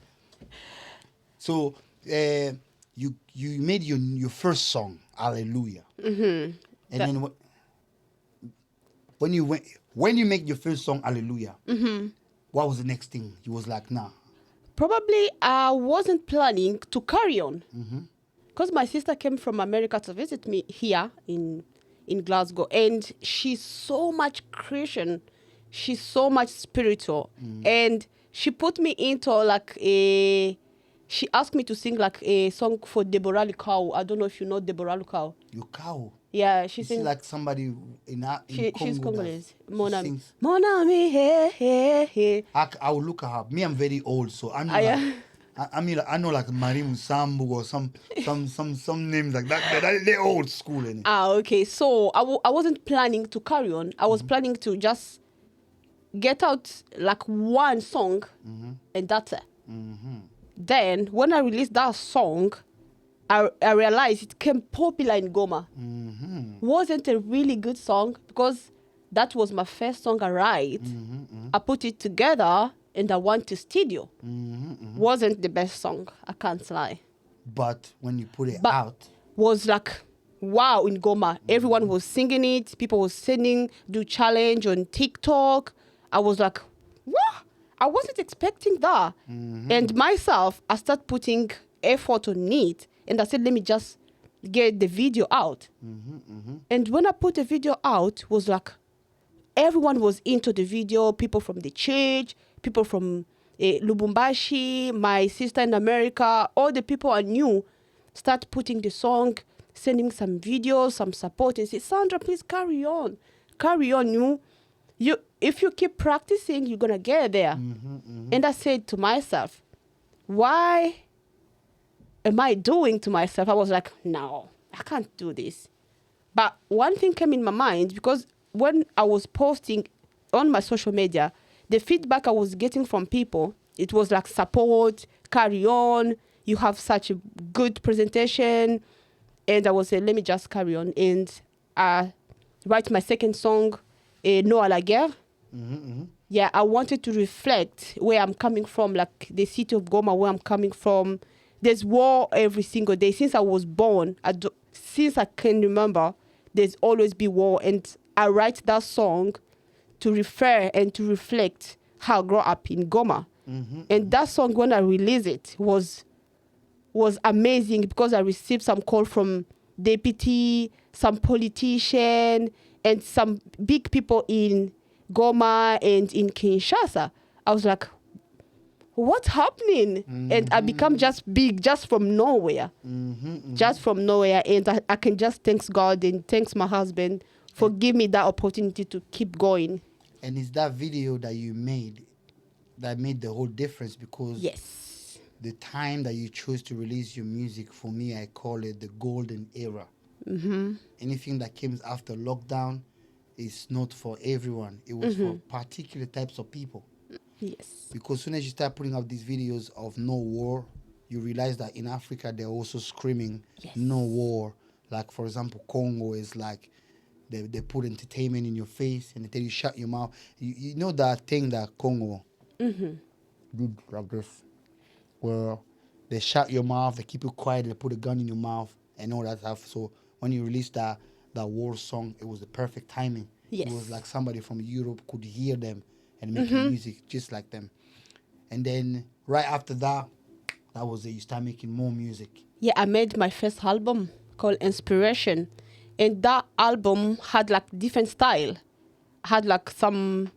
So, you made your first song, Hallelujah. And then when you make your first song, Hallelujah, what was the next thing? You was like, nah. Probably I wasn't planning to carry on. Because my sister came from America to visit me here in Glasgow. And she's so much Christian. She's so much spiritual. And she put me into like she asked me to sing like a song for Deborah Lukau. I don't know if you know Deborah Lukau. Lukau? Yeah, she's like somebody in Congo. She's Congolese. Mon ami, hey. hey, hey. I will look her up. Me, I'm very old, so I know I know like Marie Musambu or some names like that. They're old school. Okay. So I wasn't planning to carry on. I was planning to just get out like one song and that's it. Then when I released that song, I realized it became popular in Goma. Wasn't a really good song because that was my first song I write. I put it together and I went to studio. Wasn't the best song, I can't lie. But when you put it out, was like wow in Goma. Everyone was singing it. People were singing, do challenge on TikTok. I was like, what? I wasn't expecting that. And myself, I started putting effort on it. And I said, let me just get the video out. And when I put the video out, was like, everyone was into the video. People from the church, people from Lubumbashi, my sister in America, all the people I knew start putting the song, sending some videos, some support, and say, Sandra, please carry on. Carry on. If you keep practicing, you're going to get there. And I said to myself, why am I doing to myself? I was like, no, I can't do this. But one thing came in my mind because when I was posting on my social media, the feedback I was getting from people, it was like support, carry on, you have such a good presentation. And I was saying, let me just carry on. And I write my second song, No à la guerre. yeah, I wanted to reflect where I'm coming from, like the city of Goma, where I'm coming from. There's war every single day. Since I was born, since I can remember, there's always be war. And I write that song to refer and to reflect how I grew up in Goma. And that song, when I released it, was amazing because I received some call from deputy, some politician, and some big people in Goma and in Kinshasa. I was like, what's happening? And I become just big just from nowhere. Just from nowhere. And I can just thank God and thanks my husband for giving me that opportunity to keep going. And it's that video that you made that made the whole difference, because Yes. the time that you chose to release your music, for me, I call it the golden era. Anything that came after lockdown is not for everyone. It was for particular types of people. Yes. Because as soon as you start putting out these videos of no war, you realize that in Africa, they're also screaming no war. Like, for example, Congo is like, they put entertainment in your face and they tell you shut your mouth. You know that thing that Congo did like this, where they shut your mouth, they keep you quiet, they put a gun in your mouth and all that stuff. So when you released that war song, it was the perfect timing. Yes. It was like somebody from Europe could hear them and make music just like them. And then right after that was it. You start making more music. Yeah, I made my first album called Inspiration. And that album had like different style. Had like some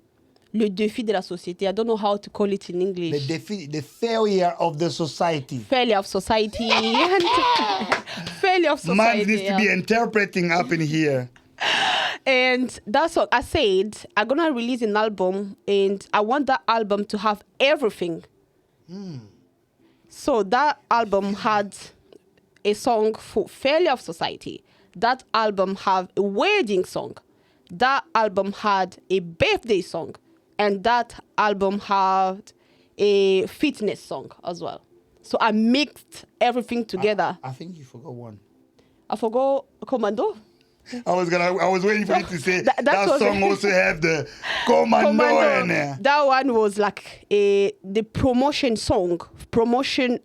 le défi de la société. I don't know how to call it in English. The failure of the society. Failure of society. Failure of society. Man needs to be interpreting up in here. And that's what I said. I'm going to release an album and I want that album to have everything. So that album had a song for failure of society. That album had a wedding song. That album had a birthday song. And that album had a fitness song as well. So I mixed everything together. I think you forgot one. I forgot Commando. I was waiting for you to say that was song also have the Commando in there. That one was like the promotion song, promoting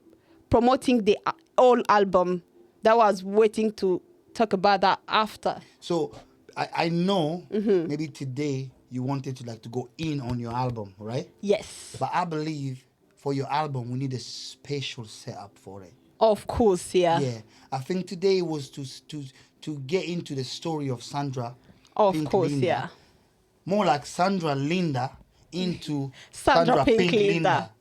the whole album. That was waiting to talk about that after. So I know maybe today you wanted to go in on your album, right? Yes. But I believe for your album we need a special setup for it. Of course, yeah. Yeah, I think today was to get into the story of Sandra. Of Pink course, Linda. yeah. More like Sandra Linda into Sandra Pink Linda.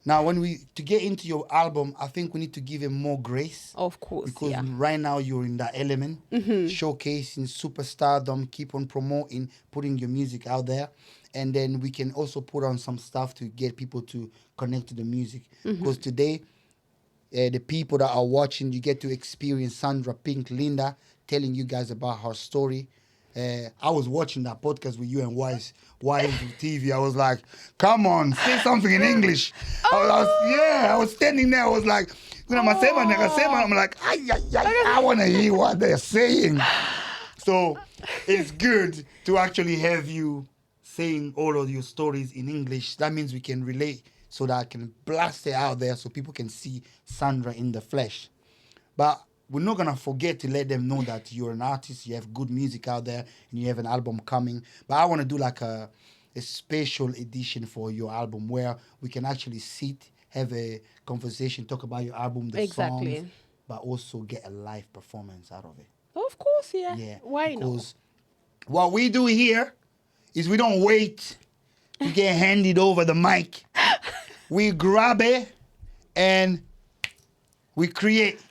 Now, to get into your album, I think we need to give him more grace. Of course, because yeah. right now you're in that element, showcasing superstardom, keep on promoting, putting your music out there. And then we can also put on some stuff to get people to connect to the music. Because today, the people that are watching, you get to experience Sandra Pink Linda telling you guys about her story. I was watching that podcast with you and Wise TV. I was like, come on, say something in English. I was standing there. I was like, I'm like, I want to hear what they're saying. So it's good to actually have you saying all of your stories in English. That means we can relate, so that I can blast it out there so people can see Sandra in the flesh. But we're not going to forget to let them know that you're an artist, you have good music out there, and you have an album coming. But I want to do like a special edition for your album where we can actually sit, have a conversation, talk about your album, the songs, but also get a live performance out of it. Of course, yeah. Yeah. Why not? Because what we do here is we don't wait to get handed over the mic. We grab it and we create.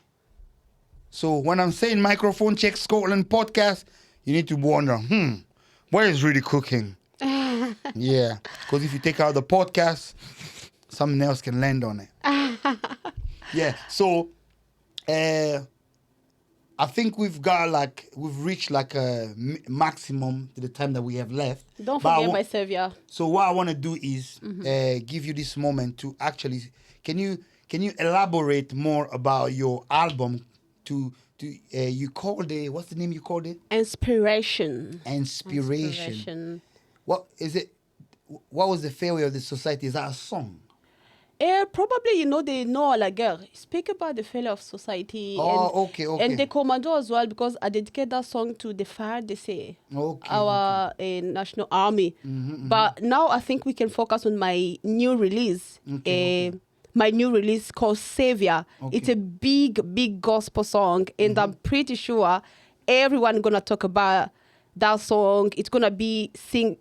So when I'm saying Microphone Check Scotland podcast, you need to wonder, where is Rudy cooking? Yeah, because if you take out the podcast, something else can land on it. Yeah, so I think we've reached like a maximum to the time that we have left. Don't forget my savior. So what I want to do is give you this moment to actually, can you elaborate more about your album? You called it, what's the name you called it? Inspiration. What is it? what was the failure of the society? Is that a song? Probably, they know la guerre. Speak about the failure of society Okay. and the commando as well, because I dedicate that song to the FARDC, our national army. But now I think we can focus on my new release. My new release called Savior. It's a big gospel song, and I'm pretty sure everyone gonna talk about that song. It's gonna be sing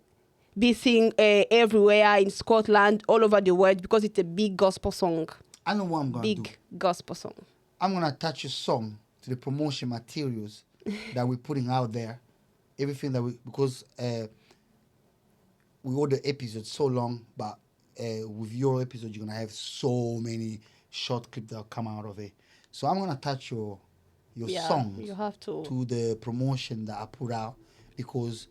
everywhere in Scotland, all over the world, because it's a big gospel song. I know what I'm going to do. Big gospel song. I'm going to attach a song to the promotion materials that we're putting out there. Everything that because we ordered the episode so long, but with your episode, you're going to have so many short clips that will come out of it. So I'm going to attach your songs you have to the promotion that I put out, because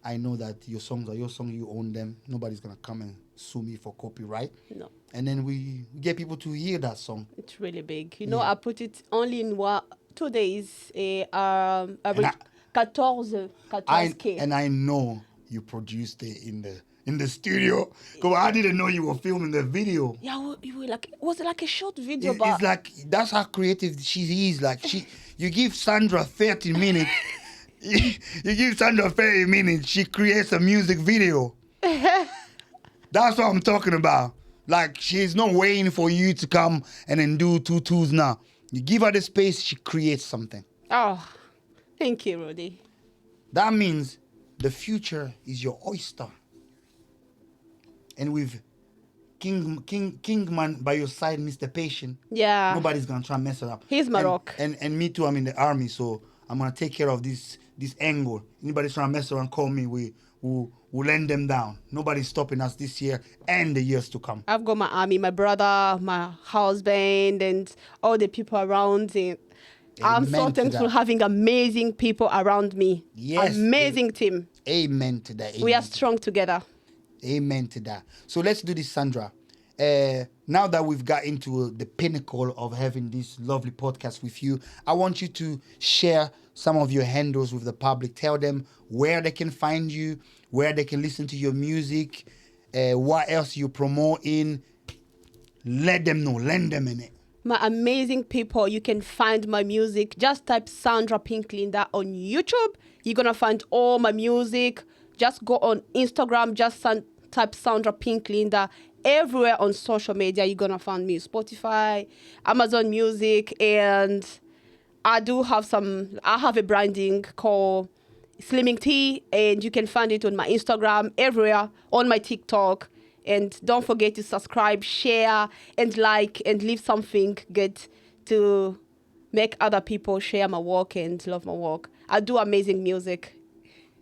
I know that your songs are your songs, you own them. Nobody's going to come and sue me for copyright. No. And then we get people to hear that song. It's really big. I put it only in 2 days. I reached 14K. And I know you produced it in the studio, because I didn't know you were filming the video. Yeah, was it like a short video? It's like, that's how creative she is. Like, you give Sandra 30 minutes. You give Sandra 30 minutes, she creates a music video. That's what I'm talking about. Like, she's not waiting for you to come and then do tutus now. You give her the space, she creates something. Oh, thank you, Rudy. That means the future is your oyster. And with Kingman by your side, Mr. Patient, nobody's gonna try and mess it up. He's my rock. And me too, I'm in the army, so I'm gonna take care of this angle. Anybody's trying to mess around, call me, we'll lend them down. Nobody's stopping us this year and the years to come. I've got my army, my brother, my husband, and all the people around. I'm so thankful having amazing people around me. Yes. Amazing team. Amen to that. We are strong together. Amen to that. So let's do this, Sandra. Now that we've got into the pinnacle of having this lovely podcast with you, I want you to share some of your handles with the public. Tell them where they can find you, where they can listen to your music, what else you promote in. Let them know. Lend them in it. My amazing people, you can find my music. Just type Sandra Pink Linda on YouTube. You're going to find all my music. Just go on Instagram. Just type Sandra Pink Linda. Everywhere on social media, you're going to find me. Spotify, Amazon Music, and I have a branding called Slimming Tea, and you can find it on my Instagram, everywhere, on my TikTok. And don't forget to subscribe, share, and like, and leave something good to make other people share my work and love my work. I do amazing music.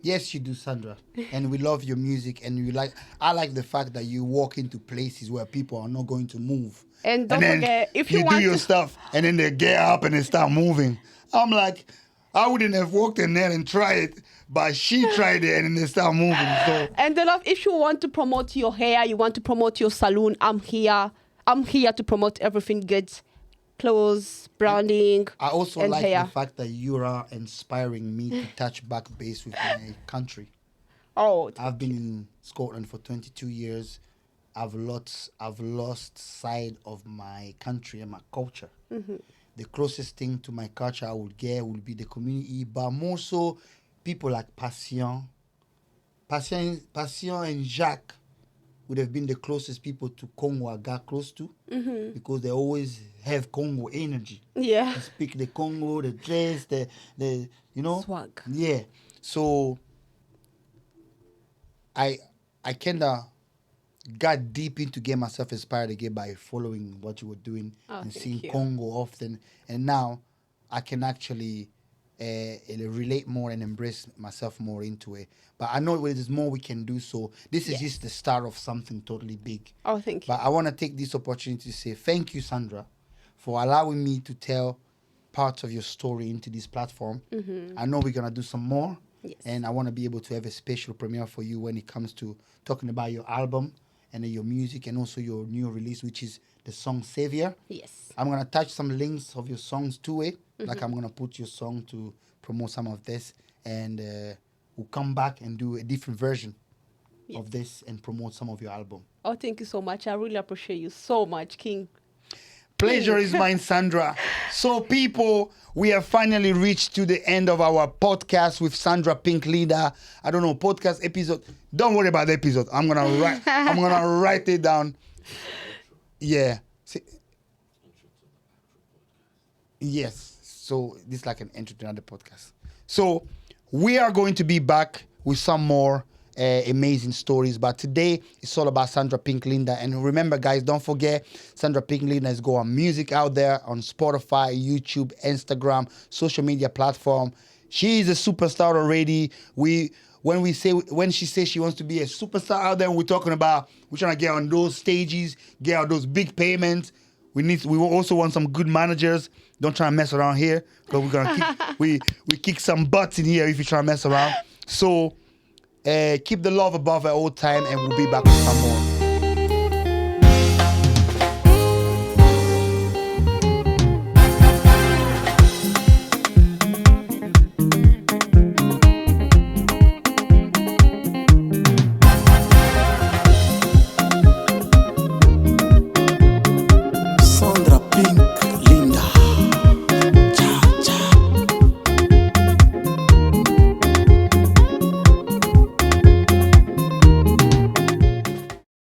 Yes, you do, Sandra. And we love your music. And I like the fact that you walk into places where people are not going to move. And don't forget, if you do your stuff, and then they get up and they start moving. I'm like, I wouldn't have walked in there and tried it, but she tried it and then they start moving. So. And then if you want to promote your hair, you want to promote your salon, I'm here. I'm here to promote everything good. Clothes, branding, I also and like hair. the fact that you are inspiring me to touch back base with my country. Oh, I've been in Scotland for 22 years. I've lost sight of my country and my culture. Mm-hmm. The closest thing to my culture I would get would be the community, but more so people like Patient and Jacques would have been the closest people to Congo I got close to, because they always have Congo energy. Yeah. They speak the Congo, the dress, the swag. Yeah. So I kind of got deep into get myself inspired again by following what you were doing and seeing Congo often, and now I can actually relate more and embrace myself more into it. But I know there's more we can do, so this is just the start of something totally big. Oh, thank you. But I want to take this opportunity to say thank you, Sandra, for allowing me to tell parts of your story into this platform. Mm-hmm. I know we're going to do some more, and I want to be able to have a special premiere for you when it comes to talking about your album and your music, and also your new release, which is the song Savior. Yes. I'm going to attach some links of your songs to it. Mm-hmm. Like I'm going to put your song to promote some of this, and we'll come back and do a different version. of this and promote some of your album. Oh, thank you so much. I really appreciate you so much, King. Pleasure is mine, Sandra. So, people, we have finally reached to the end of our podcast with Sandra Pink Leader. I don't know, podcast episode. Don't worry about the episode. I'm gonna write it down. Yeah. Yes. So this is like an intro to another podcast. So we are going to be back with some more amazing stories, but today it's all about Sandra Pink Linda. And remember, guys, don't forget, Sandra Pink Linda is going music out there on Spotify, YouTube, Instagram, social media platform. She is a superstar already. When she says she wants to be a superstar out there, we're trying to get on those stages, get out those big payments. We also want some good managers. Don't try to mess around here, because we're gonna we kick some butts in here if you try to mess around. So keep the love above at all time, and we'll be back with some more.